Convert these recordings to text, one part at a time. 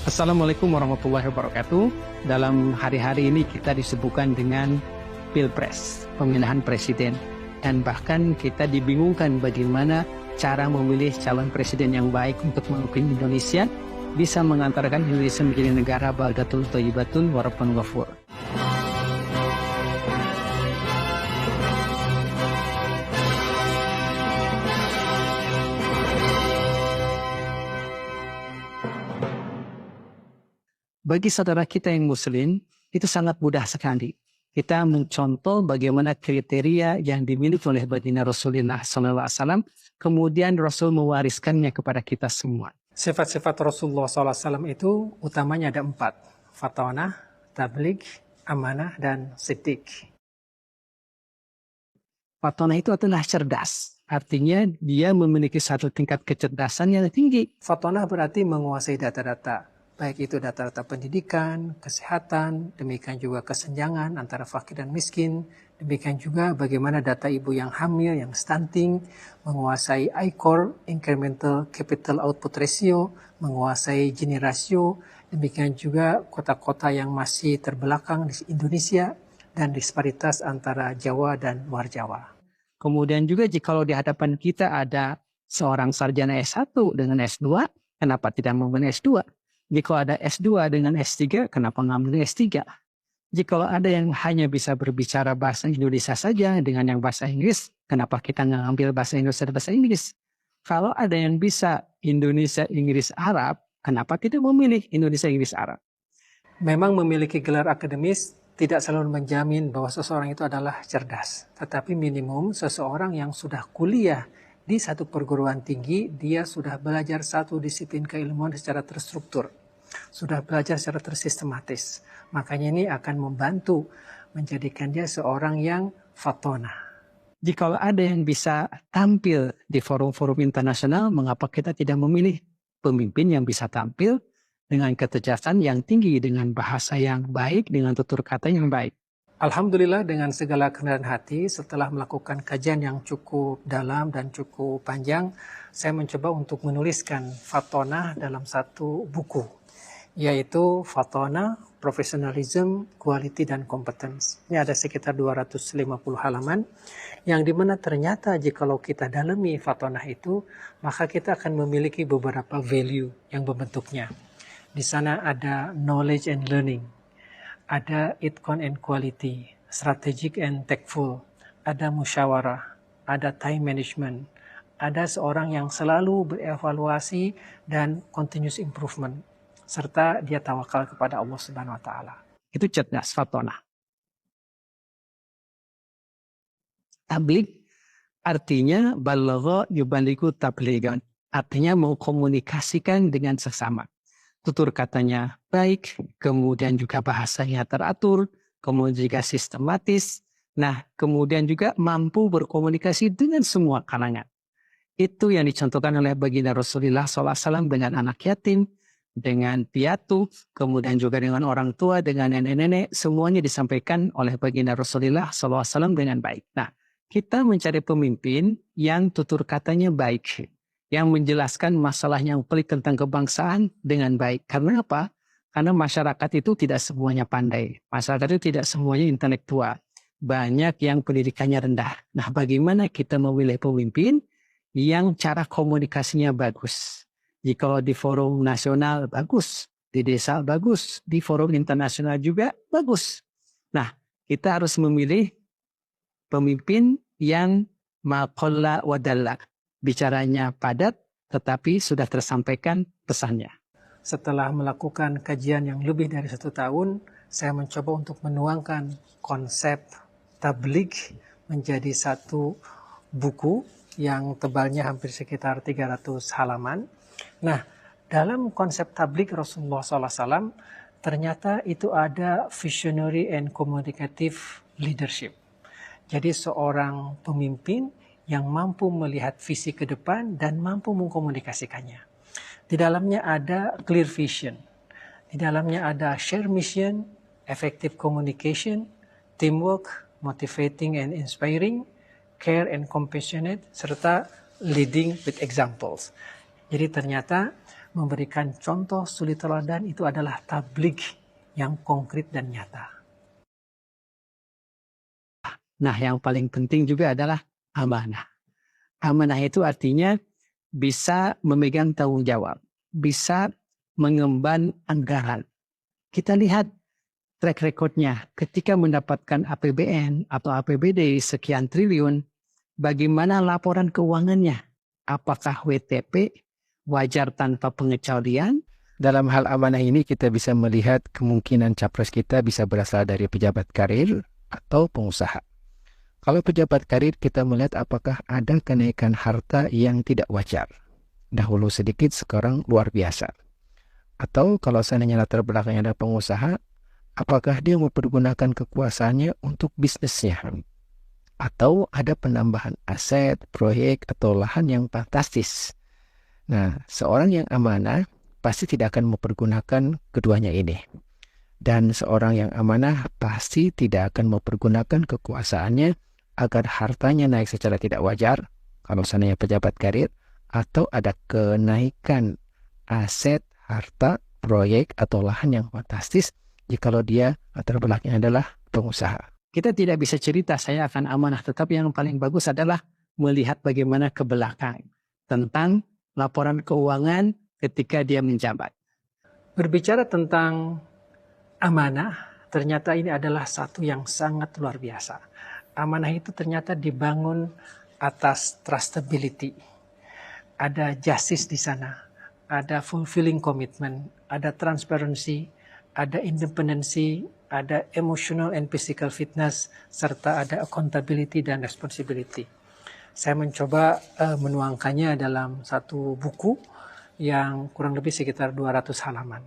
Assalamualaikum warahmatullahi wabarakatuh. Dalam hari-hari ini kita disibukkan dengan Pilpres, pemilihan presiden. Dan bahkan kita dibingungkan bagaimana cara memilih calon presiden yang baik untuk memimpin Indonesia, bisa mengantarkan Indonesia menjadi negara baldatun thayyibatun wa rabbun ghafur. Bagi saudara kita yang muslim, itu sangat mudah sekali. Kita mencontoh bagaimana kriteria yang dimiliki oleh baginda Rasulullah SAW, kemudian Rasul mewariskannya kepada kita semua. Sifat-sifat Rasulullah SAW itu utamanya ada 4. Fatonah, tabligh, amanah, dan siddiq. Fatonah itu adalah cerdas. Artinya dia memiliki satu tingkat kecerdasan yang tinggi. Fatonah berarti menguasai data-data. Baik itu data-data pendidikan, kesehatan, demikian juga kesenjangan antara fakir dan miskin, demikian juga bagaimana data ibu yang hamil, yang stunting, menguasai ICOR, Incremental Capital Output Ratio, menguasai Gini Ratio, demikian juga kota-kota yang masih terbelakang di Indonesia, dan disparitas antara Jawa dan luar Jawa. Kemudian juga jika di hadapan kita ada seorang sarjana S1 dengan S2, kenapa tidak mengambil S2? Jika ada S2 dengan S3, kenapa ngambil S3? Jika ada yang hanya bisa berbicara bahasa Indonesia saja dengan yang bahasa Inggris, kenapa kita nggak ambil bahasa Indonesia dan bahasa Inggris? Kalau ada yang bisa Indonesia, Inggris, Arab, kenapa tidak memilih Indonesia, Inggris, Arab? Memang memiliki gelar akademis tidak selalu menjamin bahwa seseorang itu adalah cerdas. Tetapi minimum seseorang yang sudah kuliah di satu perguruan tinggi, dia sudah belajar satu disiplin keilmuan secara terstruktur. Sudah belajar secara tersistematis. Makanya ini akan membantu menjadikan dia seorang yang fatonah. Jika ada yang bisa tampil di forum-forum internasional, mengapa kita tidak memilih pemimpin yang bisa tampil dengan kecerdasan yang tinggi, dengan bahasa yang baik, dengan tutur kata yang baik? Alhamdulillah dengan segala kerendahan hati, setelah melakukan kajian yang cukup dalam dan cukup panjang, saya mencoba untuk menuliskan fatonah dalam satu buku, yaitu Fatonah, Professionalism, Quality, dan Competence. Ini ada sekitar 250 halaman, yang dimana ternyata jikalau kita dalami Fatonah itu, maka kita akan memiliki beberapa value yang berbentuknya. Di sana ada knowledge and learning, ada itqan and quality, strategic and tactful, ada musyawarah, ada time management, ada seorang yang selalu berevaluasi dan continuous improvement, serta dia tawakal kepada Allah Subhanahu wa taala. Itu cerdas, fatonah. Tabligh artinya balagha yubalighu tablighan. Artinya mengkomunikasikan dengan sesama. Tutur katanya baik, kemudian juga bahasanya teratur, kemudian juga sistematis. Nah, kemudian juga mampu berkomunikasi dengan semua kalangan. Itu yang dicontohkan oleh baginda Rasulullah SAW dengan anak yatim, dengan piatu, kemudian juga dengan orang tua, dengan nenek-nenek, semuanya disampaikan oleh baginda Rasulullah SAW dengan baik. Nah, kita mencari pemimpin yang tutur katanya baik, yang menjelaskan masalah yang pelik tentang kebangsaan dengan baik. Karena apa? Karena masyarakat itu tidak semuanya pandai. Masyarakat itu tidak semuanya intelektual. Banyak yang pendidikannya rendah. Nah, bagaimana kita memilih pemimpin yang cara komunikasinya bagus? Jika di forum nasional bagus, di desa bagus, di forum internasional juga bagus. Nah, kita harus memilih pemimpin yang maqalla wadalla. Bicaranya padat, tetapi sudah tersampaikan pesannya. Setelah melakukan kajian yang lebih dari 1 tahun, saya mencoba untuk menuangkan konsep tabligh menjadi satu buku yang tebalnya hampir sekitar 300 halaman. Nah, dalam konsep tabligh Rasulullah SAW, ternyata itu ada visionary and communicative leadership. Jadi seorang pemimpin yang mampu melihat visi ke depan dan mampu mengkomunikasikannya. Di dalamnya ada clear vision. Di dalamnya ada share mission, effective communication, teamwork, motivating and inspiring, care and compassionate, serta leading with examples. Jadi ternyata memberikan contoh suri teladan itu adalah tabligh yang konkret dan nyata. Nah, yang paling penting juga adalah amanah. Amanah itu artinya bisa memegang tanggung jawab, bisa mengemban anggaran. Kita lihat track recordnya ketika mendapatkan APBN atau APBD sekian triliun, bagaimana laporan keuangannya? Apakah WTP, wajar tanpa pengecualian? Dalam hal amanah ini kita bisa melihat kemungkinan capres kita bisa berasal dari pejabat karir atau pengusaha. Kalau pejabat karir kita melihat apakah ada kenaikan harta yang tidak wajar. Dahulu sedikit, sekarang luar biasa. Atau kalau seandainya latar belakangnya ada pengusaha, apakah dia mempergunakan kekuasaannya untuk bisnisnya? Atau ada penambahan aset, proyek, atau lahan yang fantastis. Nah, seorang yang amanah pasti tidak akan mempergunakan keduanya ini. Dan seorang yang amanah pasti tidak akan mempergunakan kekuasaannya agar hartanya naik secara tidak wajar, kalau seandainya pejabat karir, atau ada kenaikan aset, harta, proyek, atau lahan yang fantastis, jikalau dia latar belakangnya adalah pengusaha. Kita tidak bisa cerita saya akan amanah, tetapi yang paling bagus adalah melihat bagaimana ke belakang tentang laporan keuangan ketika dia menjabat. Berbicara tentang amanah, ternyata ini adalah satu yang sangat luar biasa. Amanah itu ternyata dibangun atas trustability. Ada justice di sana, ada fulfilling commitment, ada transparency, ada independency, ada emotional and physical fitness, serta ada accountability dan responsibility. Saya mencoba menuangkannya dalam satu buku yang kurang lebih sekitar 200 halaman.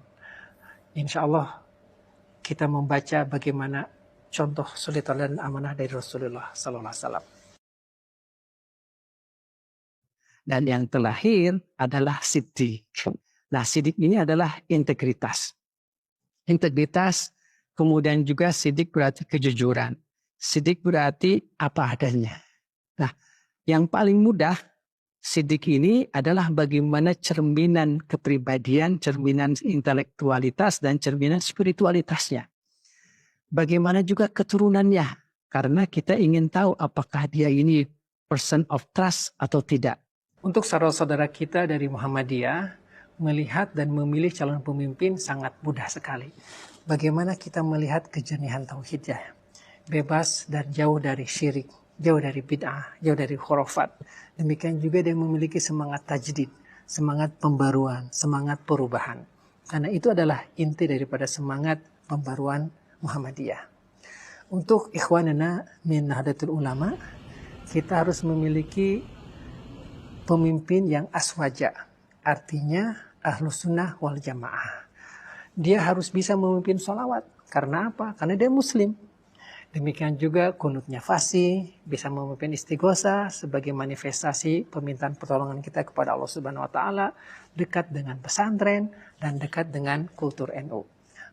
Insya Allah kita membaca bagaimana contoh suri teladan amanah dari Rasulullah Sallallahu Alaihi Wasallam. Dan yang terakhir adalah siddiq. Nah, siddiq ini adalah integritas. Integritas, kemudian juga siddiq berarti kejujuran. Siddiq berarti apa adanya. Nah, yang paling mudah, siddiq ini adalah bagaimana cerminan kepribadian, cerminan intelektualitas, dan cerminan spiritualitasnya. Bagaimana juga keturunannya, karena kita ingin tahu apakah dia ini person of trust atau tidak. Untuk saudara-saudara kita dari Muhammadiyah, melihat dan memilih calon pemimpin sangat mudah sekali. Bagaimana kita melihat kejernihan tauhidnya, bebas dan jauh dari syirik, jauh dari bid'ah, jauh dari khurafat. Demikian juga dia memiliki semangat tajdid, semangat pembaruan, semangat perubahan. Karena itu adalah inti daripada semangat pembaruan Muhammadiyah. Untuk ikhwanana min Nahdlatul Ulama, kita harus memiliki pemimpin yang aswaja, artinya ahlus sunnah wal jamaah. Dia harus bisa memimpin sholawat. Karena apa? Karena dia muslim. Demikian juga kunutnya fasih, bisa memimpin istighosa sebagai manifestasi permintaan pertolongan kita kepada Allah Subhanahu wa taala, dekat dengan pesantren dan dekat dengan kultur NU.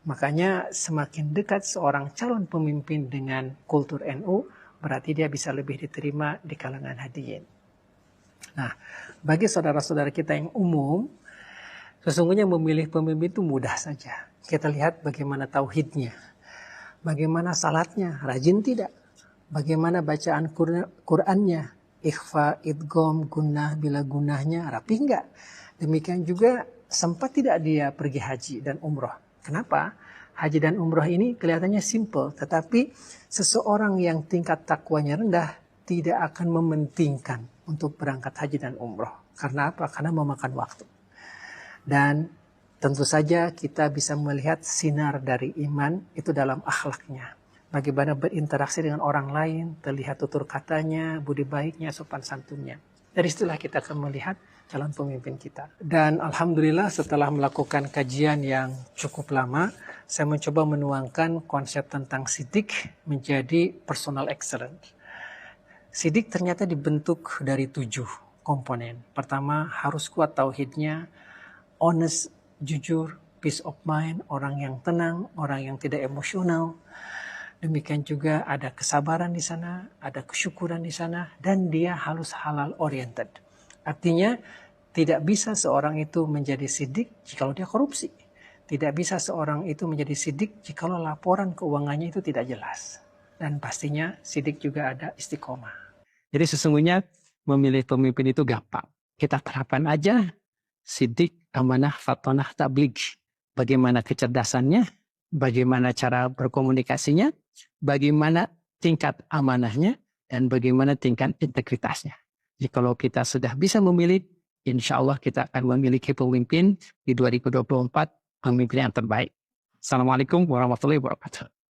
Makanya semakin dekat seorang calon pemimpin dengan kultur NU, berarti dia bisa lebih diterima di kalangan hadirin. Nah, bagi saudara-saudara kita yang umum, sesungguhnya memilih pemimpin itu mudah saja. Kita lihat bagaimana tauhidnya, bagaimana salatnya, rajin tidak, bagaimana bacaan Qur'annya, ikhfa, idgham, gunnah, bila gunnahnya, rapi enggak. Demikian juga sempat tidak dia pergi haji dan umroh. Kenapa? Haji dan umroh ini kelihatannya simple, tetapi seseorang yang tingkat takwanya rendah tidak akan mementingkan untuk berangkat haji dan umroh. Karena apa? Karena memakan waktu. Dan tentu saja kita bisa melihat sinar dari iman itu dalam akhlaknya. Bagaimana berinteraksi dengan orang lain, terlihat tutur katanya, budi baiknya, sopan santunnya. Dari situlah kita akan melihat calon pemimpin kita. Dan alhamdulillah setelah melakukan kajian yang cukup lama, saya mencoba menuangkan konsep tentang siddiq menjadi personal excellence. Siddiq ternyata dibentuk dari 7 komponen. Pertama, harus kuat tauhidnya, honest, jujur, peace of mind, orang yang tenang, orang yang tidak emosional. Demikian juga ada kesabaran di sana, ada kesyukuran di sana, dan dia harus halal oriented. Artinya Tidak bisa seorang itu menjadi sidik jikalau dia korupsi. Tidak bisa seorang itu menjadi sidik jikalau laporan keuangannya itu tidak jelas. Dan pastinya sidik juga ada istiqomah. Jadi sesungguhnya memilih pemimpin itu gampang. Kita terapkan aja sidik, amanah, fatonah, tabligh. Bagaimana kecerdasannya, bagaimana cara berkomunikasinya, bagaimana tingkat amanahnya, dan bagaimana tingkat integritasnya. Jadi kalau kita sudah bisa memilih, insya Allah kita akan memiliki pemimpin di 2024, pemimpin yang terbaik. Assalamualaikum warahmatullahi wabarakatuh.